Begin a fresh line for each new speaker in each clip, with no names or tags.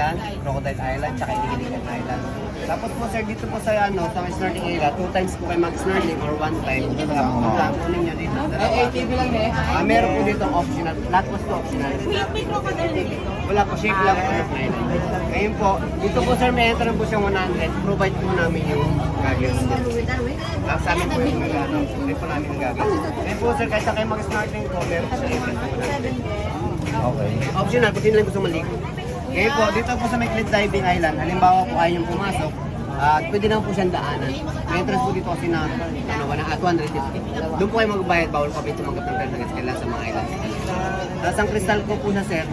Island, Crocodile Island, tsaka Iligan Island. Tapos po sir, dito po sa sa snorkeling area, 2 times po kayo mag-snorkeling or 1 time. Kunin nyo dito. ATV lang meron po dito optional. Lahat po ito optional.
May crocodile dito.
Wala po, shape lang po. Ngayon po, dito po sir, may entrance po siyang 100. Provide po namin yung goggles. Tapos sa amin po yung provide po namin yung goggles. Ngayon po sir, kahit sa kayo mag-snorkeling po, meron po siya entrance po 100.
Okay.
Optional kung sino lang gusto maligo. Kaya po, dito po sa Macleod Diving Island, halimbawa po ayaw yung pumasok, at pwede naman po siyang daanan. May entrance po dito kasi na 250. Doon po kayo magbayad, bawal pa ito tumanggap ng permanent kailan sa mga island. Tapos ang crystal ko po sa sir,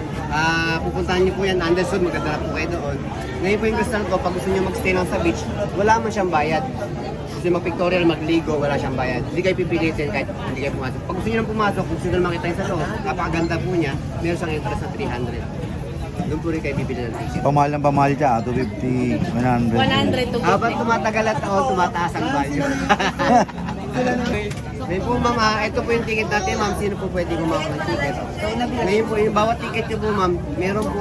pupuntahan niyo po yan, Anderson, maganda na po kayo doon. Ngayon po yung crystal ko, pag gusto niyo mag-stay lang sa beach, wala man siyang bayad. Gusto niyo mag-pictorial, magligo, wala siyang bayad. Hindi kayo pipilitin kahit hindi kayo pumasok. Pag gusto niyo nang pumasok, kung gusto niyo makita yung sa loob, napakaganda po niya, meron siyang entrance na 300. Doon po rin kayo bibili ng ticket.
Pamahal ng pamahal siya, 250, 100.
100 to
Habang tumatagal at taon, tumataas ang value. Ngayon po ma'am, ito po yung ticket natin ma'am, sino po pwede kumakas ng ticket? Ngayon po, yung bawat ticket niyo po ma'am, meron po,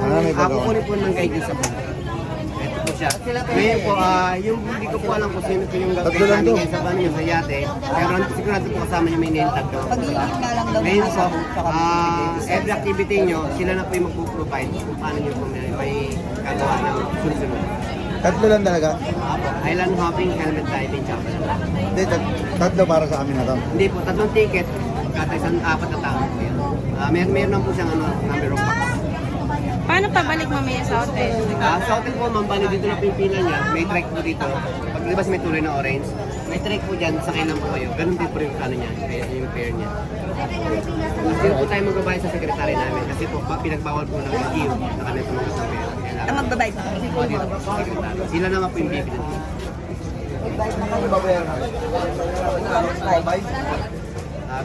kukunin po ng guide sa po. Ito po siya. Ngayon po, yung hindi ko po alam kung sino po yung gagawin namin ngayon sa banyo sa yate, pero sigurado po kasama niyo may name-tag daw. Ngayon po, every activity nyo, sila na po yung magpo-provide kung paano nyo po may gagawa ng sunod-sunod.
Tatlo lang talaga?
Apo, island hopping, helmet diving, tsaka
Hindi, tatlo para sa amin na to.
hindi po, 3 ticket, kada isang 4 na tao po yan. Meron lang po siyang number of packs.
Paano pabalik mamaya sa hotel?
Sa hotel po, ma'am, bali dito na pipila niya, may trek po dito. Paglibas may tuloy na orange, may trek po dyan, sakay lang po kayo. Ganun din po rin yung niya, yung fare niya. Hindi po tayo magbabayad sa sekretary namin kasi po pinagbawal po ng LGU na kami po ng fare.
Ang magbabayad po.
Sila naman po yung bibili.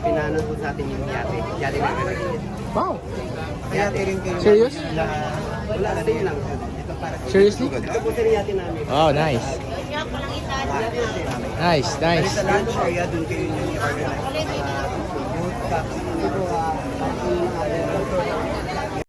Pinano po sa atin yung yate. Yate na ganun.
Wow!
Yate rin kayo.
Serious?
Wala, kasi yun lang. Ito para.
Seriously?
Ito po sila yate namin.
Oh, nice. Nice, nice.
Sa lunch area, doon kayo yung i-organize.